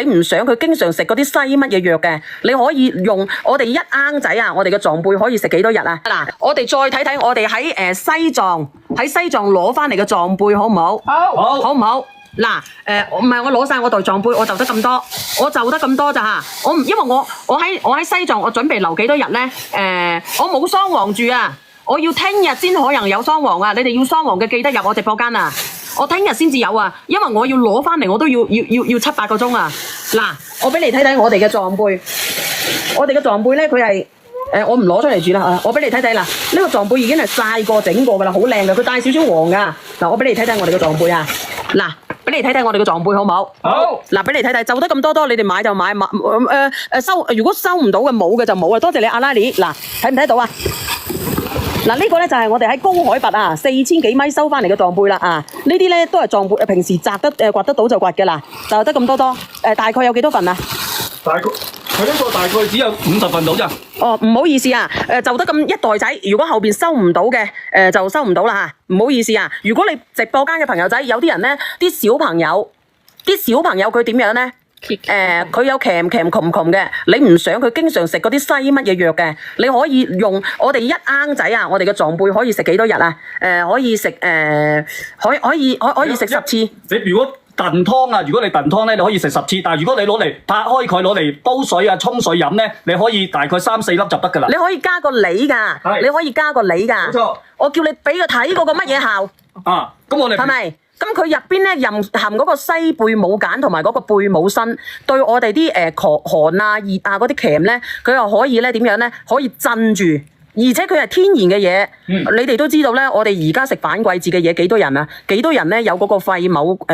你唔想佢經常食嗰啲西乜嘢藥嘅，你可以用我哋一罌仔啊，我哋嘅壯貝可以食幾多日啊？嗱，我哋再睇睇我哋喺西藏攞翻嚟嘅壯貝好唔好？好唔好？嗱，唔係我攞晒我袋壯貝，我就得咁多，咋吓？因為我喺西藏，我準備留幾多日咧？我冇桑黃住啊，我要聽日先可能有桑黃啊！你哋要桑黃嘅記得入我直播間啊！我聽日先至有啊，因為我要攞翻嚟，我都要7、8個鐘啊！嗱，我俾你睇睇我哋嘅壯貝，我哋嘅壯貝咧，佢係我唔攞出嚟住啦，我俾你睇睇啦，呢個壯貝已經係曬過整過噶啦，好靚噶，佢帶少少黃噶。嗱，我俾你睇睇我哋嘅壯貝啊，嗱，俾你睇睇我哋嘅壯貝好唔好？好。嗱，俾你睇睇，就得咁多，你哋買就買，如果收唔到嘅冇嘅就冇啊！多謝你阿拉尼，嗱，睇唔睇到啊？嗱，呢個咧就係我哋喺高海拔啊4000幾米收翻嚟嘅壯貝啦啊！呢啲咧都係壯貝，平時掘得到就掘嘅啦，就得咁多。大概有幾多份啊？佢呢個大概只有50份到咋？哦，唔好意思啊，就得咁一袋仔。如果後邊收唔到嘅，就收唔到啦嚇。唔好意思啊，如果你直播間嘅朋友仔，有啲人咧，啲小朋友佢點樣咧？佢有鉗嘅，你唔想佢經常食嗰啲西乜嘢藥嘅，你可以用我哋一罌仔啊，我哋嘅壯貝可以食幾多日啊？可以食可以食10次。你如果燉湯啊，如果你燉湯咧，你可以食10次，但係如果你攞嚟拍開佢攞嚟煲水啊、沖水飲咧，你可以大概3、4粒就得㗎啦。你可以加個梨㗎，你可以加個梨㗎。冇錯，我叫你俾佢睇嗰個乜嘢效啊？咁我哋係咪？咁佢入邊咧含嗰個西貝母鹼同埋嗰個貝母砷，對我哋啲寒啊、熱啊嗰啲鉗咧，佢又可以咧點樣咧？可以鎮住，而且佢係天然嘅嘢。你哋都知道咧，我哋而家食反季節嘅嘢幾多人啊？幾多人咧有嗰個肺癆、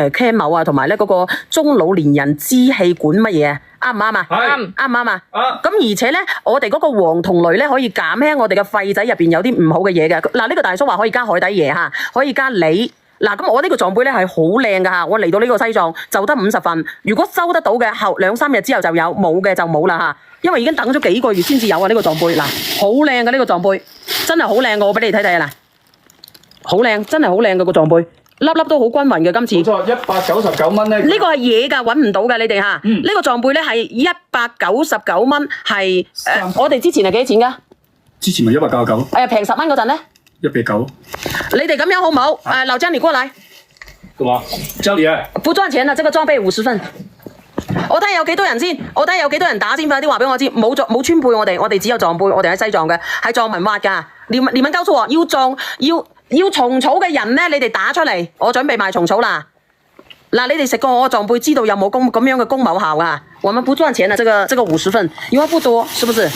鉗癆啊，同埋咧嗰個中老年人支氣管乜嘢啊？啱唔啱啊？啱唔啱啊？咁而且咧，我哋嗰個黃酮類咧可以減輕我哋嘅肺仔入邊有啲唔好嘅嘢嘅。嗱，呢個大叔話可以加海底椰嚇，可以加梨。嗱，咁我呢個壯貝咧係好靚噶嚇，我嚟到呢個西藏就得50份，如果收得到嘅後2、3日之後就有，冇嘅就冇啦嚇，因為已經等咗幾個月先至有啊呢個壯貝。嗱，好靚嘅呢個壯貝，真係好靚嘅，我俾你睇睇啊嗱，好靚，真係好靚嘅個壯貝，粒粒都好均勻嘅今次。冇錯，199蚊咧。呢個係嘢㗎，揾唔到㗎你哋嚇。呢個壯貝咧係199蚊，係我哋之前係幾錢㗎？之前咪199。平10蚊嗰陣咧？190。你哋咁樣好唔好？老張你過嚟。幹嘛？教你啊？不賺錢啊！這個裝備50份。我睇下有幾多人先，我睇下有幾多人打先，快啲話俾我知。冇川貝我哋只有壯貝，我哋喺西藏嘅，係藏民挖㗎。你們交錯要蟲草嘅人咧，你哋打出嚟，我準備賣蟲草啦。嗱，你哋食過我壯貝，知道有冇咁樣嘅功某效啊？我們不賺錢啊！這個50份，因為不多，是不是？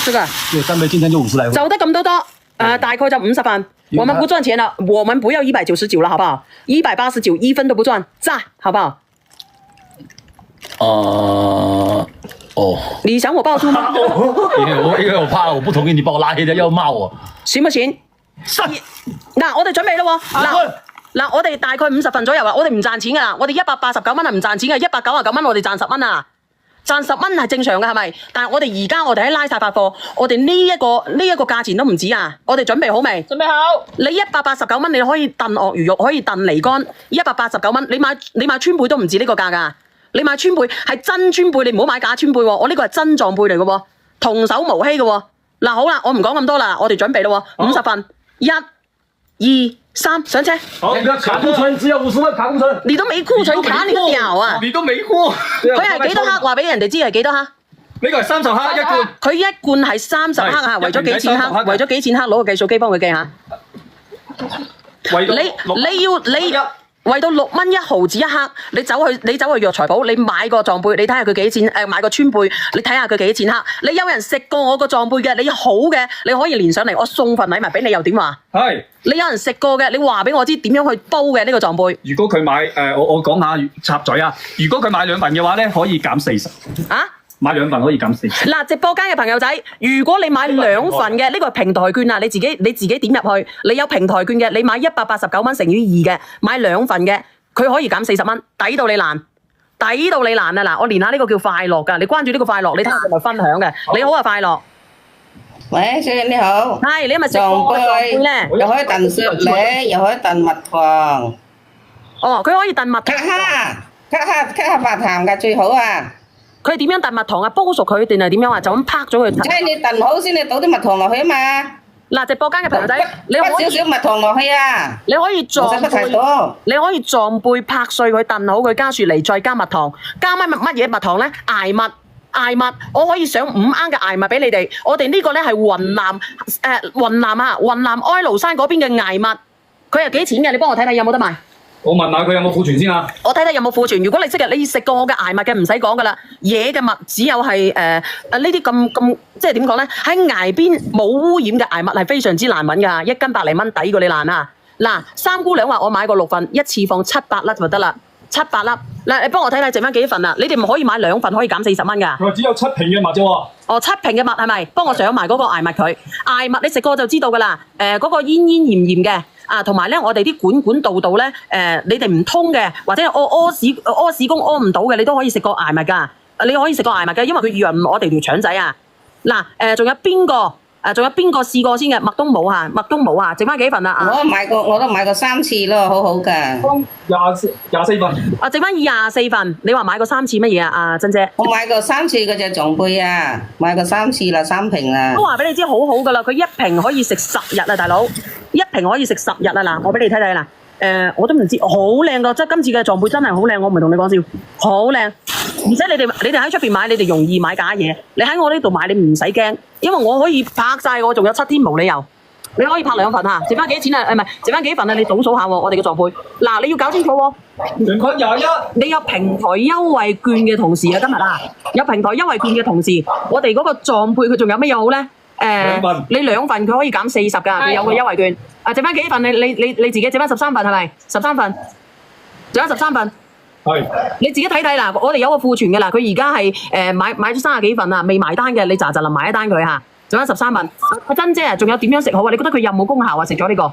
這個。對，3杯今天就50來份。就得咁多，大概就50份。我們不賺錢了，我們不要199了，好不好？189，一分都不賺，炸，好不好？你想我爆粗嗎？因為我怕我不同意，你把我拉黑的，要罵我，行不行？嗱，我哋準備咯喎，嗱，我哋大概50份左右啊，我哋唔賺錢噶啦，我哋189蚊係唔賺錢嘅，199蚊我哋賺10蚊啊。賺10蚊係正常嘅係咪？但係我哋而家喺拉薩發貨，我哋呢一個價錢都唔止啊！我哋準備好未？準備好。你189蚊你可以燉鱷魚肉，可以燉梨乾，189蚊你買川貝都唔止呢個價㗎。你買川貝係真川貝，你唔好買假川貝喎。我呢個係真壯貝嚟嘅喎，童叟無欺嘅喎。嗱好啦，我唔講咁多啦，我哋準備咯喎，50份，1、2、3，上車。好，卡庫存只有50蚊，卡庫存。你都沒庫存卡，你個屌啊！你都沒貨。佢係幾多克？話俾人哋知係幾多克？呢個係30克一罐。佢一罐係30克啊，為咗幾錢克？為咗幾錢克？攞個計數機幫佢計下。你為到6蚊1毫子一克，你走去藥材鋪，你買個壯貝，你睇下佢幾錢？買個川貝，你睇下佢幾錢克？你有人食過我個壯貝嘅，你好嘅，你可以連上嚟，我送份禮物俾你，又點話？係。你有人食過嘅，你話俾我知點樣去煲嘅呢個壯貝。如果佢買我講下插嘴啊，如果佢買2份嘅話咧，可以減40。啊？買2份可以減40。嗱，直播間嘅朋友仔，如果你買2份嘅，呢個係平台券啊，你自己點入去，你有平台券嘅，你買189蚊乘以2嘅，買2份嘅，佢可以減40蚊，抵到你爛，抵到你爛啊！嗱，我連下呢個叫快樂㗎，你關注呢個快樂，你睇下係咪分享嘅？你好啊，快樂。喂，小姐你好。係，你係咪食過壯貝咧？又可以燉雪梨，又可以燉蜜糖。哦，佢可以燉蜜糖。卡咳下白痰㗎最好啊！佢係點樣燉蜜糖啊？煲熟佢定係點樣啊？就咁拍咗佢。即係你燉好先，你倒啲蜜糖落去啊嘛。嗱，直播間嘅朋友仔，你可以少少蜜糖落去啊！你可以撞唔使得太多。你可以撞背拍碎佢燉好佢，加雪梨再加蜜糖，加乜嘢蜜糖咧？艾蜜。我可以上5盎嘅艾蜜俾你哋。我哋呢個咧係雲南雲南哀牢山嗰邊嘅艾蜜，佢係幾錢嘅？你幫我睇睇有冇得賣。我問下佢有冇庫存先啊？我睇睇有冇庫存。如果你即日你食過我嘅艾蜜嘅，唔使講噶啦。野嘅蜜只有係呢啲咁即係點講咧？喺崖邊冇污染嘅艾蜜係非常之難揾㗎，一斤100零蚊抵過你爛啊！嗱，三姑娘話我買個6份，一次放700粒就得啦。700粒，嗱，你幫我睇睇剩翻幾份啊？你哋唔可以買2份，可以減40蚊㗎。佢話只有7瓶嘅蜜啫喎。哦，7瓶嘅蜜係咪？幫我上埋嗰個艾蜜佢。艾蜜你食過就知道㗎啦。嗰個煙煙鹽鹽嘅啊，同埋咧我哋啲管道咧你哋唔通嘅，或者屙屎公屙唔到嘅，你都可以食個艾蜜㗎。你可以食個艾蜜㗎，因為佢潤我哋條腸仔啊。嗱，仲有邊個？仲有邊個試過先嘅？麥冬冇啊，麥冬冇啊，剩翻幾份啊？我都買過3次咯，好好㗎。24份。啊，剩翻24份。你話買過3次乜嘢啊？阿珍姐。我買過3次嗰隻撞杯啊，買過3次啦，3瓶啦。都話俾你知好好㗎啦，佢1瓶可以食10日啊，大佬，1瓶可以食10日啊嗱，我俾你睇睇啦。我都唔知，好靚㗎，即係今次嘅撞杯真係好靚，我唔係同你講笑，好靚。而且你哋喺出邊買，你哋容易買假嘢。你喺我呢度買，你唔使驚，因為我可以拍晒，我仲有7天無理由。你可以拍2份嚇，剩翻幾錢啊？唔係，剩翻幾份啊？你倒數下喎，我哋嘅撞杯。嗱，你要搞清楚喎。平均21。你有平台優惠券嘅同時啊，今日啊，有平台優惠券嘅同時，我哋嗰個撞杯佢仲有乜嘢好咧？你2份佢可以減40㗎，你有個優惠券。啊，剩翻幾份？你自己剩翻13份係咪？13份，仲有13份。係，你自己睇睇啦，我哋有個庫存嘅啦，佢而家係買咗30幾份啦，未埋單嘅，你嗱臨埋一單佢嚇，仲有13份。阿珍姐，仲有點樣食好啊？你覺得佢有冇功效啊？食咗呢個？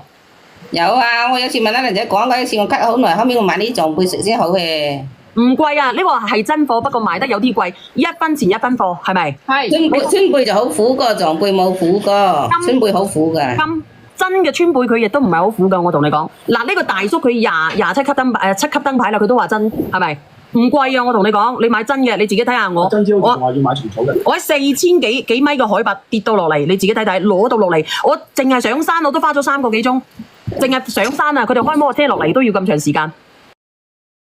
有啊，我有次問阿玲姐講過一次，我咳好耐，後面我買呢啲撞杯食先好嘅。唔貴啊，呢個係真貨，不過賣得有啲貴，1分錢1分貨，係咪？係。川貝就好苦個，撞杯冇苦個，川貝好苦㗎。真嘅川貝佢亦都唔係好苦㗎，我同你講。嗱，呢個大叔佢27級7級燈牌啦，佢都話真，係咪？唔貴啊，我同你講，你買真嘅，你自己睇下我。真招仲話要買蟲草嘅。我喺4000幾米嘅海拔跌到落嚟，你自己睇睇，攞到落嚟，我淨係上山我都花咗3個幾鐘，淨係上山啊！佢哋開摩托車落嚟都要咁長時間。